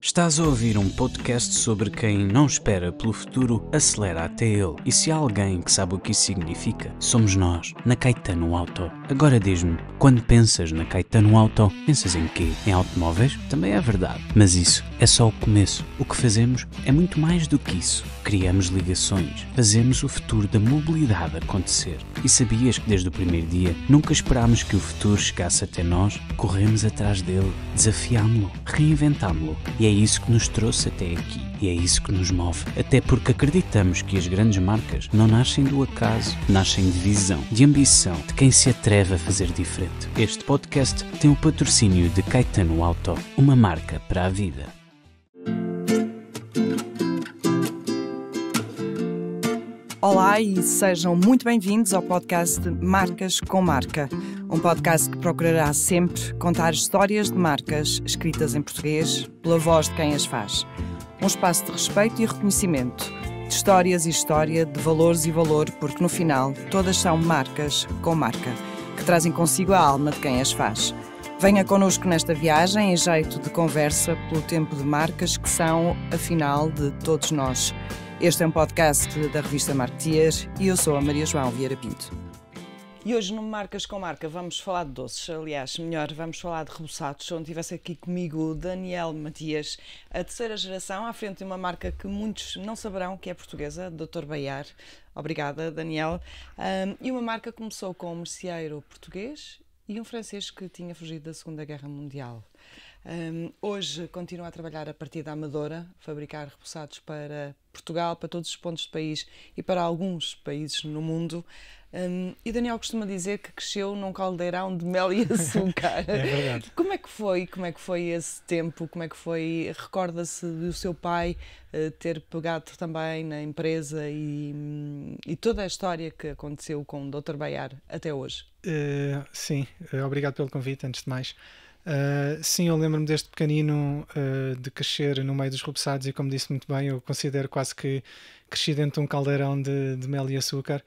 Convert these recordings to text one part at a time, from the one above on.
Estás a ouvir um podcast sobre quem não espera pelo futuro, acelera até ele. E se há alguém que sabe o que isso significa, somos nós, na Caetano Auto. Agora diz-me, quando pensas na Caetano Auto, pensas em quê? Em automóveis? Também é verdade. Mas isso é só o começo. O que fazemos é muito mais do que isso. Criamos ligações. Fazemos o futuro da mobilidade acontecer. E sabias que desde o primeiro dia nunca esperámos que o futuro chegasse até nós? Corremos atrás dele, desafiámo-lo, reinventámo-lo. E é isso que nos trouxe até aqui. E é isso que nos move. Até porque acreditamos que as grandes marcas não nascem do acaso, nascem de visão, de ambição, de quem se atreve a fazer diferente. Este podcast tem o patrocínio de Caetano Auto, uma marca para a vida. Olá e sejam muito bem-vindos ao podcast Marcas com Marca, um podcast que procurará sempre contar histórias de marcas escritas em português pela voz de quem as faz. Um espaço de respeito e reconhecimento, de histórias e história, de valores e valor, porque no final todas são marcas com marca, que trazem consigo a alma de quem as faz. Venha connosco nesta viagem em jeito de conversa pelo tempo de marcas que são, afinal, de todos nós. Este é um podcast da revista Marketeer e eu sou a Maria João Vieira Pinto. E hoje no Marcas com Marca vamos falar de doces, aliás, melhor, vamos falar de reboçados, onde tivesse aqui comigo o Daniel Matias, a terceira geração, à frente de uma marca que muitos não saberão que é portuguesa, Dr. Baiar. Obrigada, Daniel. E uma marca que começou com um merceeiro português e um francês que tinha fugido da Segunda Guerra Mundial. Hoje continua a trabalhar a partir da Amadora, fabricar reboçados para Portugal, para todos os pontos do país e para alguns países no mundo. E Daniel costuma dizer que cresceu num caldeirão de mel e açúcar. É verdade. Como é que foi esse tempo? Como é que foi? Recorda-se do seu pai ter pegado também na empresa e toda a história que aconteceu com o Dr. Baiar até hoje? Sim, obrigado pelo convite, antes de mais. Sim, eu lembro-me desde pequenino de crescer no meio dos reboçados e, como disse muito bem, eu considero quase que cresci dentro de um caldeirão de mel e açúcar,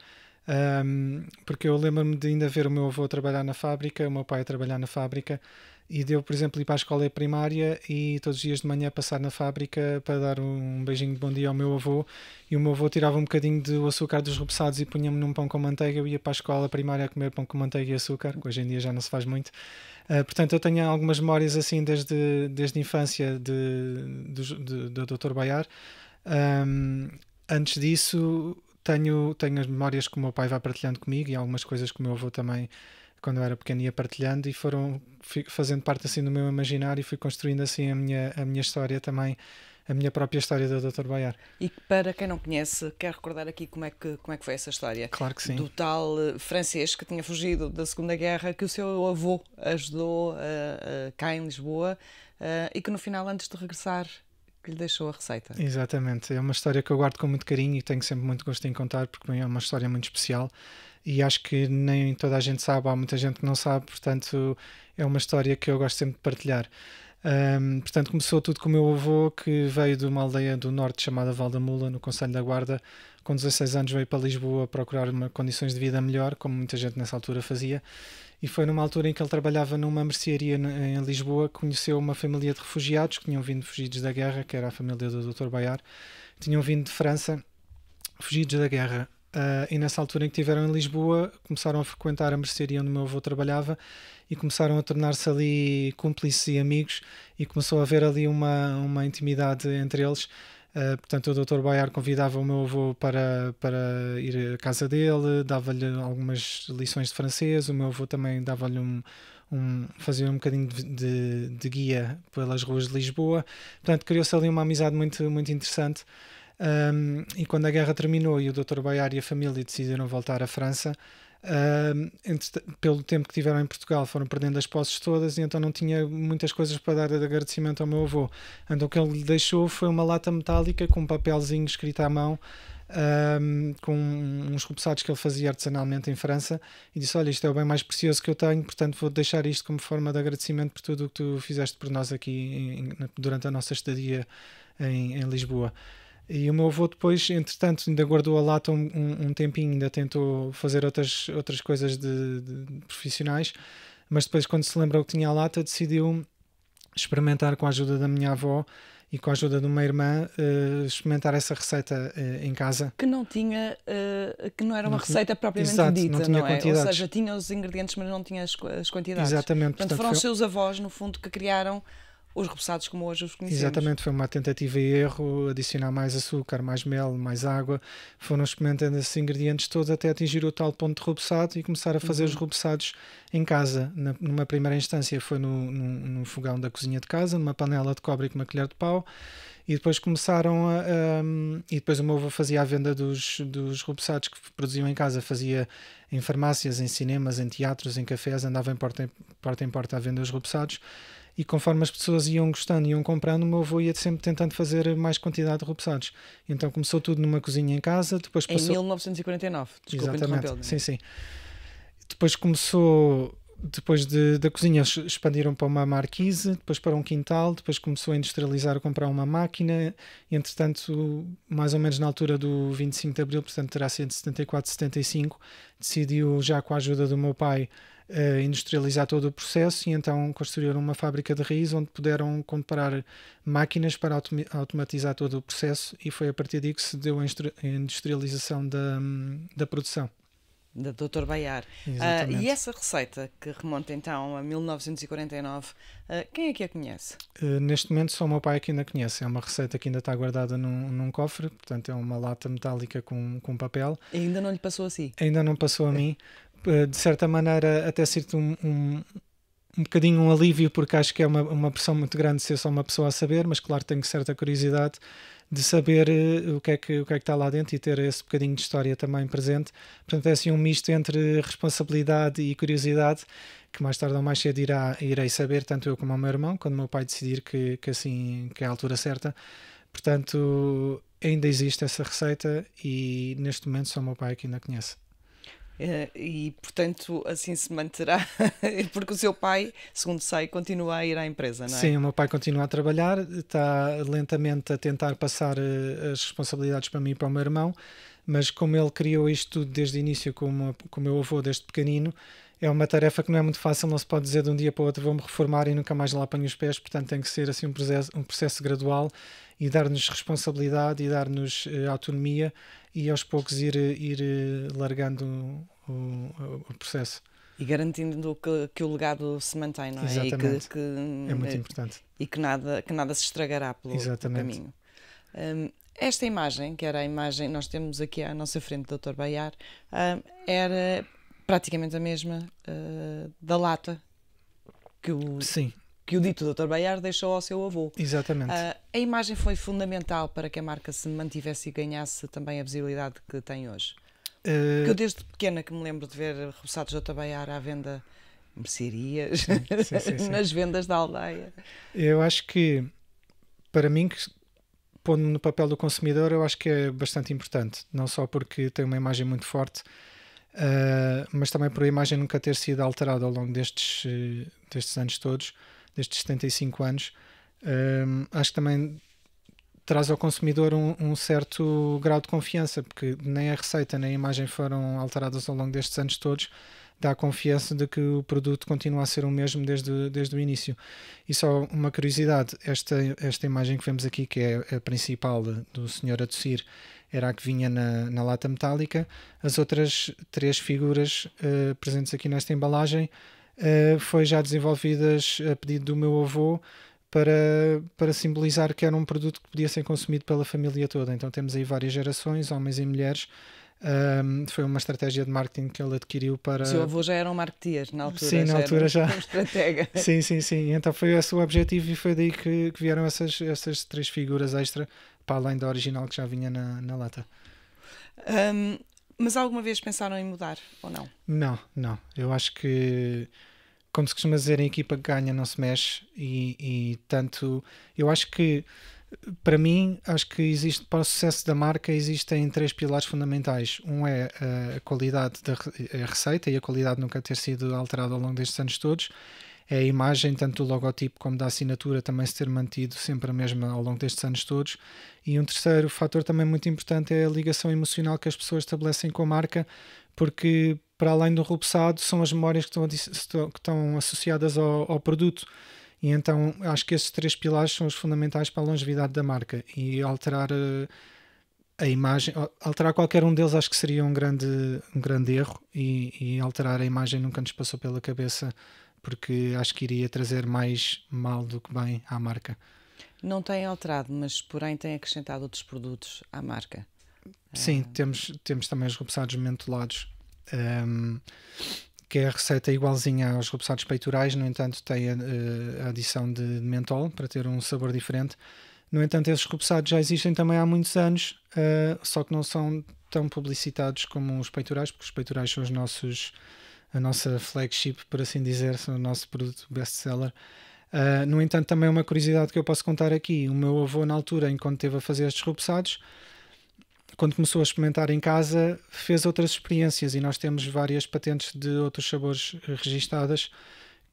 porque eu lembro-me de ainda ver o meu avô trabalhar na fábrica, o meu pai a trabalhar na fábrica, e de eu, por exemplo, ir para a escola primária e todos os dias de manhã passar na fábrica para dar um beijinho de bom dia ao meu avô, e o meu avô tirava um bocadinho do açúcar dos reboçados e punha-me num pão com manteiga. Eu ia para a escola primária a comer pão com manteiga e açúcar, que hoje em dia já não se faz muito. Portanto, eu tenho algumas memórias assim desde a infância do Dr. Baiar. Antes disso, tenho as memórias que o meu pai vai partilhando comigo e algumas coisas que o meu avô também, quando eu era pequeno, ia partilhando, e foram fazendo parte assim do meu imaginário, e fui construindo assim a minha história também, a minha própria história do Dr. Baiar. E para quem não conhece, quer recordar aqui como é que foi essa história? Claro que sim. Do tal francês que tinha fugido da Segunda Guerra, que o seu avô ajudou cá em Lisboa e que no final, antes de regressar, que lhe deixou a receita. Exatamente, é uma história que eu guardo com muito carinho e tenho sempre muito gosto em contar, porque é uma história muito especial e acho que nem toda a gente sabe, há muita gente que não sabe, portanto é uma história que eu gosto sempre de partilhar. Portanto, começou tudo com o meu avô, que veio de uma aldeia do norte chamada Valdamula, no Conselho da Guarda. Com 16 anos veio para Lisboa procurar condições de vida melhor, como muita gente nessa altura fazia, e foi numa altura em que ele trabalhava numa mercearia em Lisboa, que conheceu uma família de refugiados que tinham vindo fugidos da guerra, que era a família do Dr. Baiar. Tinham vindo de França, fugidos da guerra. E nessa altura em que estiveram em Lisboa, começaram a frequentar a mercearia onde o meu avô trabalhava e começaram a tornar-se ali cúmplices e amigos, e começou a haver ali uma intimidade entre eles. Portanto, o Dr. Baiar convidava o meu avô para ir à casa dele, dava-lhe algumas lições de francês, o meu avô também dava-lhe fazia um bocadinho de guia pelas ruas de Lisboa. Portanto, criou-se ali uma amizade muito, muito interessante. E quando a guerra terminou e o Dr. Baiar e a família decidiram voltar à França, pelo tempo que tiveram em Portugal foram perdendo as posses todas, e então não tinha muitas coisas para dar de agradecimento ao meu avô. Então o que ele lhe deixou foi uma lata metálica com um papelzinho escrito à mão, com uns reboçados que ele fazia artesanalmente em França, e disse: olha, isto é o bem mais precioso que eu tenho, portanto vou deixar isto como forma de agradecimento por tudo o que tu fizeste por nós aqui durante a nossa estadia em Lisboa. E o meu avô depois, entretanto, ainda guardou a lata um tempinho, ainda tentou fazer outras coisas de profissionais, mas depois, quando se lembrou que tinha a lata, decidiu experimentar com a ajuda da minha avó e com a ajuda de uma irmã experimentar essa receita em casa. Que não tinha, que não era uma receita propriamente exato, dita, não tinha não é? quantidades. Ou seja, tinha os ingredientes, mas não tinha as quantidades. Exatamente. Portanto, foram os seus avós, no fundo, que criaram os repousados como hoje os conhecemos. Exatamente, foi uma tentativa e erro, adicionar mais açúcar, mais mel, mais água. Foram experimentando esses ingredientes todos até atingir o tal ponto de repoussado e começar a fazer os repousados em casa. Numa primeira instância foi no fogão da cozinha de casa, numa panela de cobre e com uma colher de pau. E depois começaram e depois o meu avô fazia a venda dos repousados que produziam em casa, fazia em farmácias, em cinemas, em teatros, em cafés, andava em porta em porta a vender os repousados. E conforme as pessoas iam gostando e iam comprando, o meu avô ia sempre tentando fazer mais quantidade de repousados. Então começou tudo numa cozinha em casa, depois passou... Em 1949, desculpa interrompê-lo. Sim. Depois começou... Depois da cozinha expandiram para uma marquise, depois para um quintal, depois começou a industrializar, a comprar uma máquina, e entretanto, mais ou menos na altura do 25 de Abril, portanto terá sido 74, 75, decidiu já com a ajuda do meu pai industrializar todo o processo e então construíram uma fábrica de raiz onde puderam comprar máquinas para automatizar todo o processo e foi a partir daí que se deu a industrialização da produção. Da Dr. Baiar. E essa receita, que remonta então a 1949, quem é que a conhece? Neste momento só o meu pai que ainda conhece. É uma receita que ainda está guardada num cofre, portanto é uma lata metálica com papel. E ainda não lhe passou assim? Ainda não passou a mim. De certa maneira até sinto um bocadinho um alívio, porque acho que é uma pressão muito grande ser só uma pessoa a saber, mas claro tenho certa curiosidade de saber o que é que está lá dentro e ter esse bocadinho de história também presente. Portanto é assim um misto entre responsabilidade e curiosidade que mais tarde ou mais cedo irei saber, tanto eu como o meu irmão, quando o meu pai decidir que é a altura certa. Portanto ainda existe essa receita e neste momento só o meu pai que ainda conhece. E portanto assim se manterá, porque o seu pai, segundo sei, continua a ir à empresa, não é? Sim, o meu pai continua a trabalhar, está lentamente a tentar passar as responsabilidades para mim e para o meu irmão, mas como ele criou isto tudo desde o início com o meu avô desde pequenino, é uma tarefa que não é muito fácil, não se pode dizer de um dia para o outro vou-me reformar e nunca mais lá apanho os pés, portanto tem que ser assim um processo gradual e dar-nos responsabilidade e dar-nos autonomia e aos poucos ir largando o processo. E garantindo que o legado se mantém, não é? Exatamente. E que é muito importante. E que nada se estragará pelo caminho. Esta imagem, que era a imagem, nós temos aqui à nossa frente do Dr. Baiar, era praticamente a mesma da lata que o dito Dr. Baiar deixou ao seu avô. Exatamente. A imagem foi fundamental para que a marca se mantivesse e ganhasse também a visibilidade que tem hoje. Porque eu desde pequena que me lembro de ver repousados do Dr. Baiar à venda em mercearias, sim. Nas vendas da aldeia. Eu acho que, para mim, pondo-me no papel do consumidor, eu acho que é bastante importante. Não só porque tem uma imagem muito forte, mas também por a imagem nunca ter sido alterada ao longo destes anos todos, destes 75 anos. Acho que também traz ao consumidor um certo grau de confiança, porque nem a receita nem a imagem foram alteradas ao longo destes anos todos, dá a confiança de que o produto continua a ser o mesmo desde o início. E só uma curiosidade, esta imagem que vemos aqui, que é a principal do senhor a tossir, era a que vinha na lata metálica. As outras 3 figuras presentes aqui nesta embalagem foi já desenvolvidas a pedido do meu avô, para simbolizar que era um produto que podia ser consumido pela família toda. Então temos aí várias gerações, homens e mulheres. Foi uma estratégia de marketing que ele adquiriu para... O seu avô já era um marketeer na altura. Sim, na altura já. Um estratega. Sim. Então foi esse o objetivo e foi daí que vieram essas 3 figuras extra, para além da original que já vinha na lata. Mas alguma vez pensaram em mudar ou não? Não. Eu acho que, como se costuma dizer, a equipa que ganha não se mexe e tanto, eu acho que, para mim, acho que existe, para o sucesso da marca, existem 3 pilares fundamentais. Um é a qualidade da receita e a qualidade nunca ter sido alterada ao longo destes anos todos. É a imagem, tanto do logotipo como da assinatura, também se ter mantido sempre a mesma ao longo destes anos todos. E um terceiro fator também muito importante é a ligação emocional que as pessoas estabelecem com a marca, porque para além do repoussado são as memórias que estão associadas ao produto. E então acho que esses 3 pilares são os fundamentais para a longevidade da marca, e alterar a imagem, alterar qualquer um deles acho que seria um grande erro, e alterar a imagem nunca nos passou pela cabeça, porque acho que iria trazer mais mal do que bem à marca. Não tem alterado, mas porém tem acrescentado outros produtos à marca. Sim, temos também os repousados mentolados, que é a receita igualzinha aos repousados peitorais, no entanto tem a adição de mentol para ter um sabor diferente. No entanto, esses repousados já existem também há muitos anos, só que não são tão publicitados como os peitorais, porque os peitorais são a nossa flagship, por assim dizer, são o nosso produto best-seller. No entanto, também uma curiosidade que eu posso contar aqui: o meu avô, na altura, enquanto esteve a fazer estes repousados, quando começou a experimentar em casa, fez outras experiências, e nós temos várias patentes de outros sabores registadas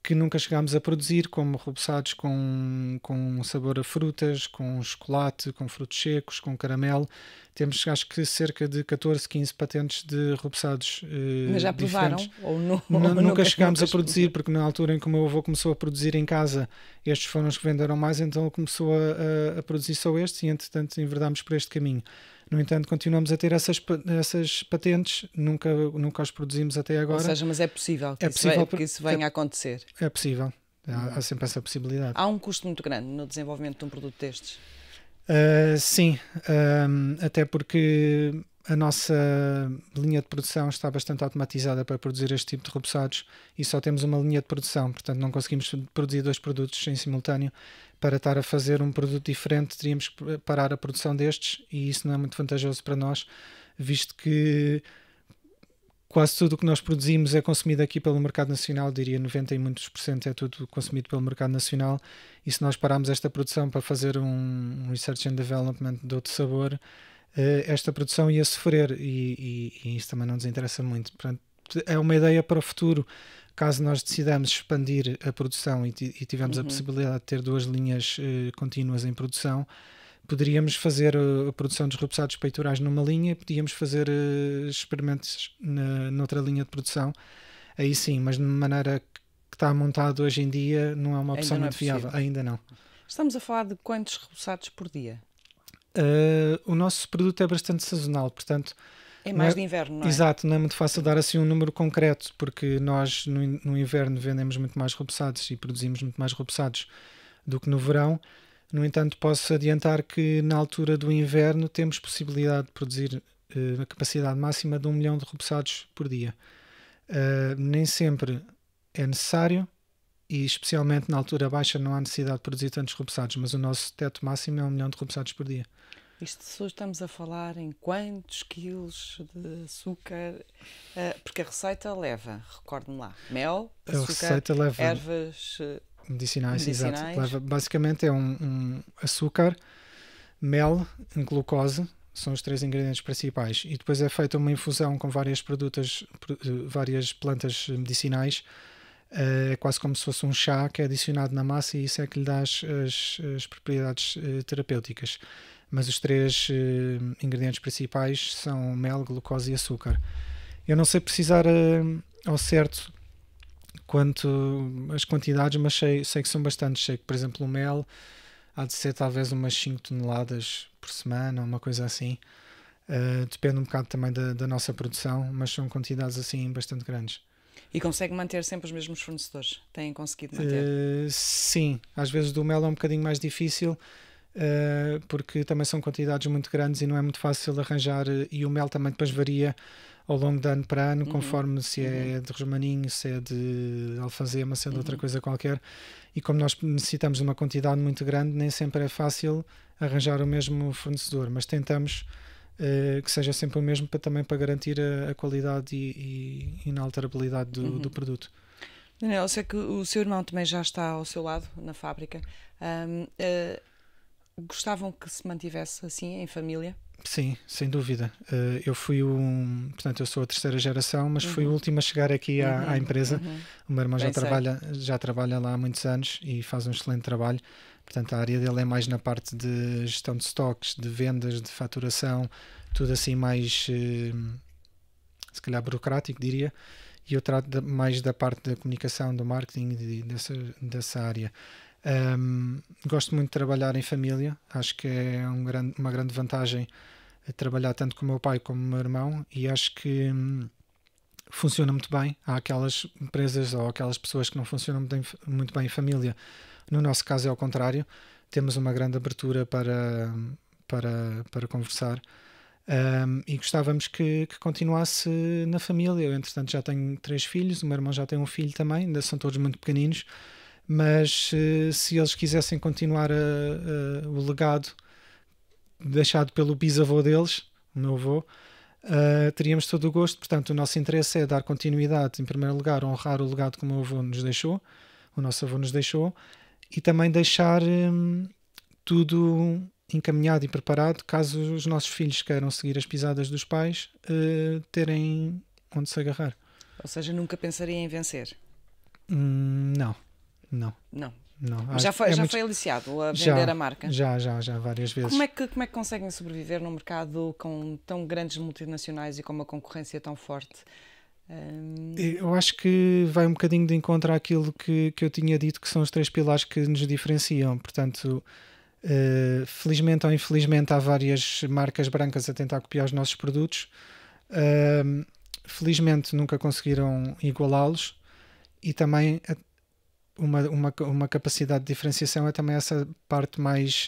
que nunca chegámos a produzir, como repousados com sabor a frutas, com chocolate, com frutos secos, com caramelo. Temos, acho que, cerca de 14, 15 patentes de repousados Mas já provaram? Diferentes. Nunca chegámos a produzir, porque na altura em que o meu avô começou a produzir em casa, estes foram os que venderam mais, então ele começou a produzir só estes, e entretanto enverdámos por este caminho. No entanto, continuamos a ter essas patentes, nunca os produzimos até agora. Ou seja, mas é possível que isso venha a acontecer. É possível, há sempre essa possibilidade. Há um custo muito grande no desenvolvimento de um produto destes? Sim, até porque a nossa linha de produção está bastante automatizada para produzir este tipo de repousados, e só temos uma linha de produção, portanto não conseguimos produzir 2 produtos em simultâneo. Para estar a fazer um produto diferente, teríamos que parar a produção destes, e isso não é muito vantajoso para nós, visto que quase tudo o que nós produzimos é consumido aqui pelo mercado nacional. Diria 90 e muitos % é tudo consumido pelo mercado nacional, e se nós pararmos esta produção para fazer um research and development de outro sabor, esta produção ia sofrer, e isso também não nos interessa muito. Portanto, é uma ideia para o futuro. Caso nós decidamos expandir a produção e tivermos a possibilidade de ter 2 linhas contínuas em produção, poderíamos fazer a produção dos repousados peitorais numa linha, podíamos fazer experimentos noutra linha de produção, aí sim, mas de maneira que está montado hoje em dia não é uma opção muito viável, ainda não. Estamos a falar de quantos repousados por dia? O nosso produto é bastante sazonal, portanto... É mais de inverno, não é? Exato, não é muito fácil dar assim um número concreto, porque nós no inverno vendemos muito mais repousados e produzimos muito mais repousados do que no verão. No entanto, posso adiantar que na altura do inverno temos possibilidade de produzir a capacidade máxima de 1 milhão de repousados por dia. Nem sempre é necessário, e especialmente na altura baixa não há necessidade de produzir tantos repousados, mas o nosso teto máximo é 1 milhão de repousados por dia. Isto estamos a falar em quantos quilos de açúcar? Porque a receita leva, recorde-me lá, mel, açúcar, ervas medicinais. Exato. Leva, basicamente é um açúcar, mel, glucose, são os 3 ingredientes principais, e depois é feita uma infusão com várias plantas medicinais. É quase como se fosse um chá que é adicionado na massa, e isso é que lhe dá as propriedades terapêuticas. Mas os 3 ingredientes principais são mel, glucose e açúcar. Eu não sei precisar ao certo quanto as quantidades, mas sei que são bastantes. Sei que, por exemplo, o mel há de ser talvez umas 5 toneladas por semana, uma coisa assim. Depende um bocado também da nossa produção, mas são quantidades assim bastante grandes. E consegue manter sempre os mesmos fornecedores? Têm conseguido manter? Sim, às vezes do mel é um bocadinho mais difícil, porque também são quantidades muito grandes e não é muito fácil arranjar, e o mel também depois varia ao longo de ano para ano, conforme se é de rosmaninho, se é de alfazema, se é de outra coisa qualquer, e como nós necessitamos de uma quantidade muito grande, nem sempre é fácil arranjar o mesmo fornecedor, mas tentamos que seja sempre o mesmo, também para garantir a qualidade e inalterabilidade do produto. Daniel, eu sei que o seu irmão também já está ao seu lado na fábrica. Gostavam que se mantivesse assim, em família? Sim, sem dúvida. Eu fui portanto, eu sou a 3ª geração, mas fui o último a chegar aqui à empresa. O meu irmão já trabalha lá há muitos anos e faz um excelente trabalho. Portanto, a área dele é mais na parte de gestão de estoques, de vendas, de faturação, tudo assim mais, se calhar, burocrático, diria. E eu trato mais da parte da comunicação, do marketing e dessa área. Gosto muito de trabalhar em família, acho que é uma grande vantagem trabalhar tanto com o meu pai como o meu irmão, e acho que funciona muito bem. Há aquelas empresas ou aquelas pessoas que não funcionam muito bem em família. No nosso caso é ao contrário, temos uma grande abertura para conversar, e gostávamos que continuasse na família. Eu, entretanto, já tenho 3 filhos, o meu irmão já tem um filho também, ainda são todos muito pequeninos, mas se eles quisessem continuar o legado deixado pelo bisavô deles, o meu avô, teríamos todo o gosto. Portanto, o nosso interesse é dar continuidade, em primeiro lugar, honrar o legado que o meu avô nos deixou, o nosso avô nos deixou, e também deixar tudo encaminhado e preparado, caso os nossos filhos queiram seguir as pisadas dos pais, terem onde se agarrar. Ou seja, nunca pensaria em vencer? Não. Já foi aliciado a vender a marca? Já, várias vezes. Como é que conseguem sobreviver num mercado com tão grandes multinacionais e com uma concorrência tão forte? Eu acho que vai um bocadinho de encontro àquilo que eu tinha dito, que são os 3 pilares que nos diferenciam. Portanto, felizmente ou infelizmente há várias marcas brancas a tentar copiar os nossos produtos. Felizmente nunca conseguiram igualá-los, e também uma capacidade de diferenciação é também essa parte mais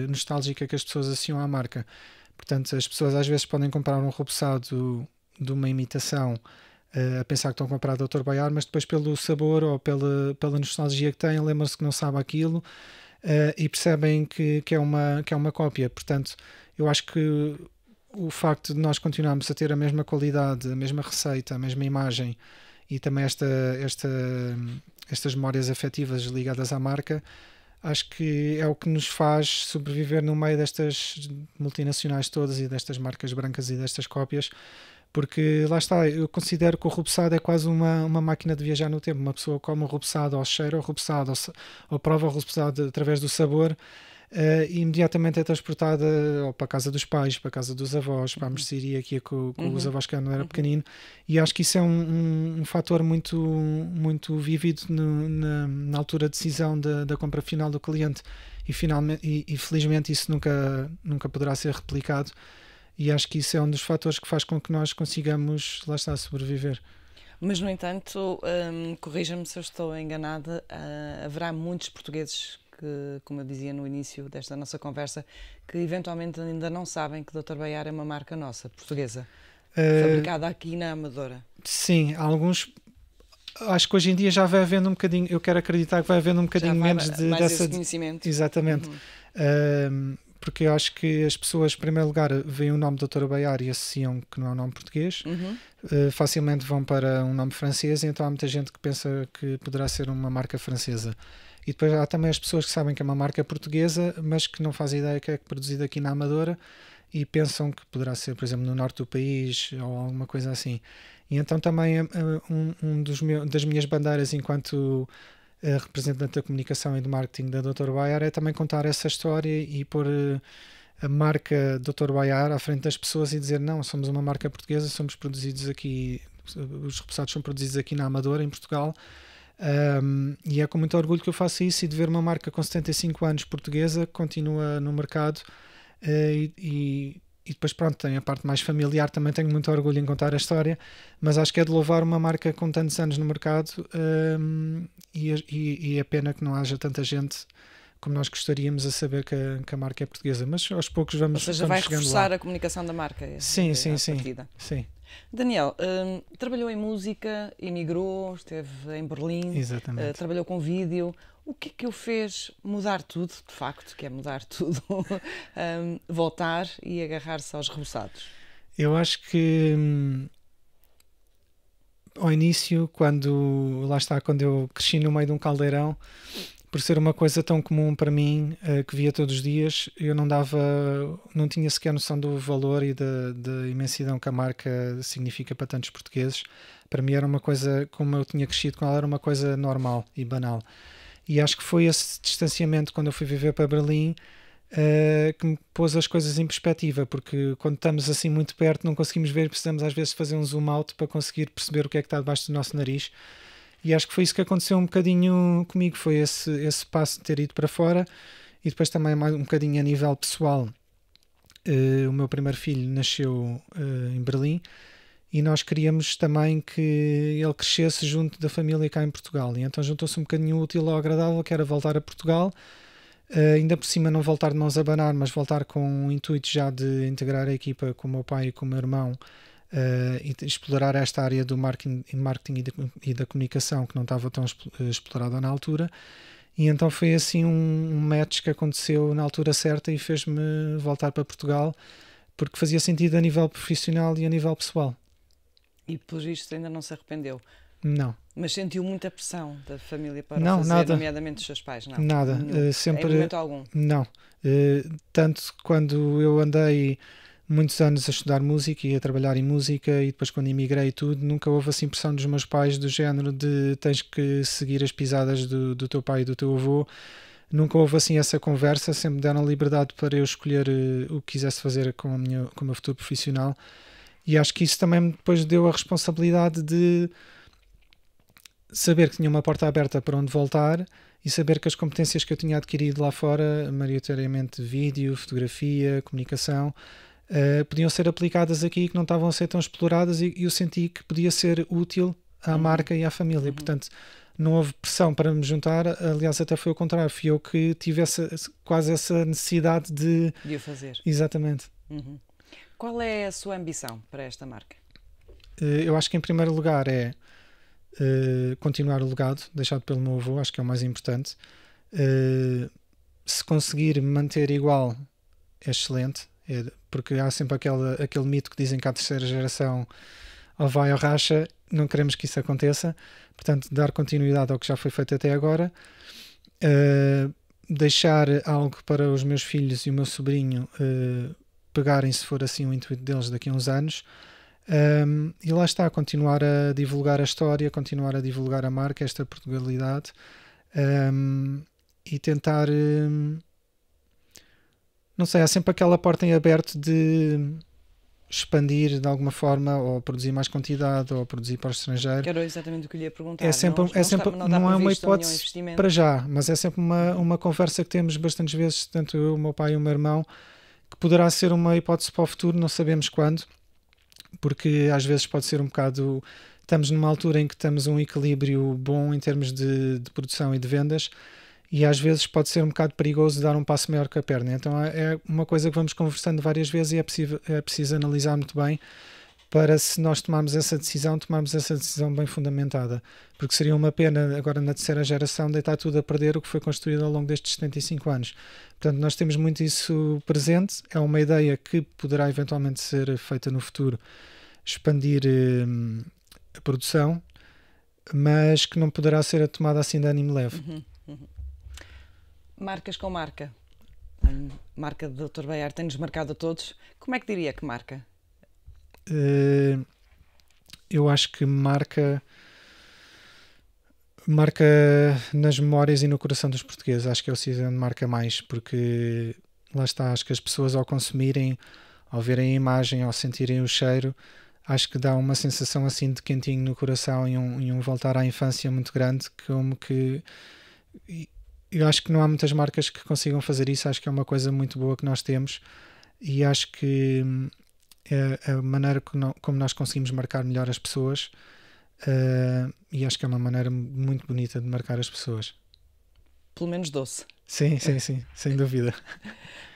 nostálgica que as pessoas associam à marca. Portanto, as pessoas às vezes podem comprar um rebuçado de uma imitação a pensar que estão a comprar Dr. Baiar, mas depois pelo sabor ou pela nostalgia que têm, lembram-se que não sabe aquilo, e percebem que é uma cópia. Portanto, eu acho que o facto de nós continuarmos a ter a mesma qualidade, a mesma receita, a mesma imagem, e também estas memórias afetivas ligadas à marca, acho que é o que nos faz sobreviver no meio destas multinacionais todas e destas marcas brancas e destas cópias. Porque lá está, eu considero que o rebuçado é quase uma máquina de viajar no tempo. Uma pessoa come o rebuçado, ou cheira o rebuçado, ou prova o rebuçado através do sabor, e imediatamente é transportada ou para a casa dos pais, para a casa dos avós, para a mercearia aqui com os avós que não era pequenino. E acho que isso é um fator muito, muito vívido na altura de decisão da compra final do cliente. E felizmente isso nunca poderá ser replicado. E acho que isso é um dos fatores que faz com que nós consigamos, lá está, sobreviver. Mas, no entanto, corrija-me se eu estou enganada, haverá muitos portugueses que, como eu dizia no início desta nossa conversa, que eventualmente ainda não sabem que Dr. Baiar é uma marca nossa, portuguesa, fabricada aqui na Amadora. Sim, alguns... Acho que hoje em dia já vai havendo um bocadinho, eu quero acreditar que vai havendo um bocadinho menos dessa... conhecimento. Exatamente. Porque eu acho que as pessoas, em primeiro lugar, veem o nome Dr. Baiar e associam que não é um nome português, facilmente vão para um nome francês, então há muita gente que pensa que poderá ser uma marca francesa. E depois há também as pessoas que sabem que é uma marca portuguesa, mas que não fazem ideia que é produzida aqui na Amadora, e pensam que poderá ser, por exemplo, no norte do país ou alguma coisa assim. E então também das minhas bandeiras enquanto representante da comunicação e do marketing da Dr. Baiar é também contar essa história e pôr a marca Dr. Baiar à frente das pessoas e dizer: não, somos uma marca portuguesa, somos produzidos aqui, os rebuçados são produzidos aqui na Amadora, em Portugal, e é com muito orgulho que eu faço isso, e de ver uma marca com 75 anos portuguesa que continua no mercado, e depois, pronto, tem a parte mais familiar, também tenho muito orgulho em contar a história, mas acho que é de louvar uma marca com tantos anos no mercado, e é pena que não haja tanta gente como nós gostaríamos a saber que a marca é portuguesa, mas aos poucos vamos chegando lá. Ou seja, vai reforçar a comunicação da marca. Sim. Daniel, trabalhou em música, emigrou, esteve em Berlim, trabalhou com vídeo. O que é que o fez mudar tudo, de facto, que é mudar tudo, voltar e agarrar-se aos rebuçados? Eu acho que ao início, quando eu cresci no meio de um caldeirão, por ser uma coisa tão comum para mim, que via todos os dias, eu não tinha sequer noção do valor e da imensidão que a marca significa para tantos portugueses. Para mim era uma coisa, como eu tinha crescido com ela, era uma coisa normal e banal. E acho que foi esse distanciamento, quando eu fui viver para Berlim, que me pôs as coisas em perspectiva, porque quando estamos assim muito perto não conseguimos ver, precisamos às vezes fazer um zoom out para conseguir perceber o que é que está debaixo do nosso nariz. E acho que foi isso que aconteceu um bocadinho comigo, foi esse passo de ter ido para fora. E depois também mais um bocadinho a nível pessoal. O meu primeiro filho nasceu em Berlim e nós queríamos também que ele crescesse junto da família cá em Portugal. E então juntou-se um bocadinho o útil ao agradável, que era voltar a Portugal. Ainda por cima não voltar de mãos a abanar, mas voltar com o intuito já de integrar a equipa com o meu pai e com o meu irmão e explorar esta área do marketing e da comunicação que não estava tão explorada na altura. E então foi assim um match que aconteceu na altura certa e fez-me voltar para Portugal, porque fazia sentido a nível profissional e a nível pessoal. E por isto ainda não se arrependeu? Não. Mas sentiu muita pressão da família para não, fazer, nada. Nomeadamente dos seus pais? Não. Nada. Sempre, em momento algum? Não. Tanto quando eu andei muitos anos a estudar música e a trabalhar em música, e depois quando emigrei e tudo, nunca houve assim pressão dos meus pais do género de tens que seguir as pisadas do teu pai e do teu avô. Nunca houve assim essa conversa, sempre deram liberdade para eu escolher o que quisesse fazer com o meu futuro profissional. E acho que isso também depois deu a responsabilidade de saber que tinha uma porta aberta para onde voltar e saber que as competências que eu tinha adquirido lá fora, maioritariamente vídeo, fotografia, comunicação, podiam ser aplicadas aqui, que não estavam a ser tão exploradas, e eu senti que podia ser útil à marca e à família. Portanto, não houve pressão para me juntar, aliás até foi o contrário, fui eu que tive quase essa necessidade de o fazer. Exatamente. Qual é a sua ambição para esta marca? Eu acho que em primeiro lugar é continuar o legado deixado pelo meu avô, acho que é o mais importante. Se conseguir manter igual é excelente, porque há sempre aquele mito que dizem que a terceira geração ou vai ou racha, não queremos que isso aconteça, portanto dar continuidade ao que já foi feito até agora, deixar algo para os meus filhos e o meu sobrinho pegarem, se for assim o intuito deles, daqui a uns anos. E lá está, continuar a divulgar a história, continuar a divulgar a marca, esta Portugalidade, e tentar não sei, há sempre aquela porta em aberto de expandir de alguma forma, ou produzir mais quantidade, ou produzir para o estrangeiro. Que era exatamente o que lhe ia perguntar. Não é uma hipótese para já, mas é sempre uma conversa que temos bastantes vezes, tanto eu, o meu pai e o meu irmão, que poderá ser uma hipótese para o futuro, não sabemos quando, porque às vezes pode ser um bocado... Estamos numa altura em que temos um equilíbrio bom em termos de produção e de vendas, e às vezes pode ser um bocado perigoso dar um passo maior que a perna. Então é uma coisa que vamos conversando várias vezes, e é preciso analisar muito bem para, se nós tomarmos essa decisão bem fundamentada, porque seria uma pena agora na terceira geração deitar tudo a perder o que foi construído ao longo destes 75 anos. Portanto, nós temos muito isso presente, é uma ideia que poderá eventualmente ser feita no futuro, expandir a produção, mas que não poderá ser tomada assim de ânimo leve. Marcas com marca. A marca de Dr. Baiar tem-nos marcado a todos. Como é que diria que marca? Eu acho que marca nas memórias e no coração dos portugueses. Acho que é o sítio onde marca mais, porque lá está, acho que as pessoas ao consumirem, ao verem a imagem, ao sentirem o cheiro, acho que dá uma sensação assim de quentinho no coração e um voltar à infância muito grande, como que... Eu acho que não há muitas marcas que consigam fazer isso, acho que é uma coisa muito boa que nós temos, e acho que é a maneira como nós conseguimos marcar melhor as pessoas, e acho que é uma maneira muito bonita de marcar as pessoas. Pelo menos doce. Sim, sem dúvida.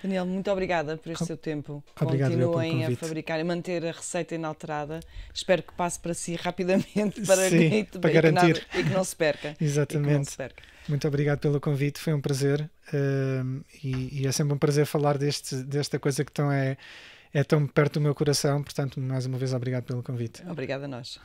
Daniel, muito obrigada por este seu tempo. Obrigado. Continuem a fabricar e manter a receita inalterada. Espero que passe para si rapidamente para garantir. E que não se perca. Exatamente. Muito obrigado pelo convite, foi um prazer, e é sempre um prazer falar desta coisa que é tão perto do meu coração, portanto, mais uma vez, obrigado pelo convite. Obrigada a nós.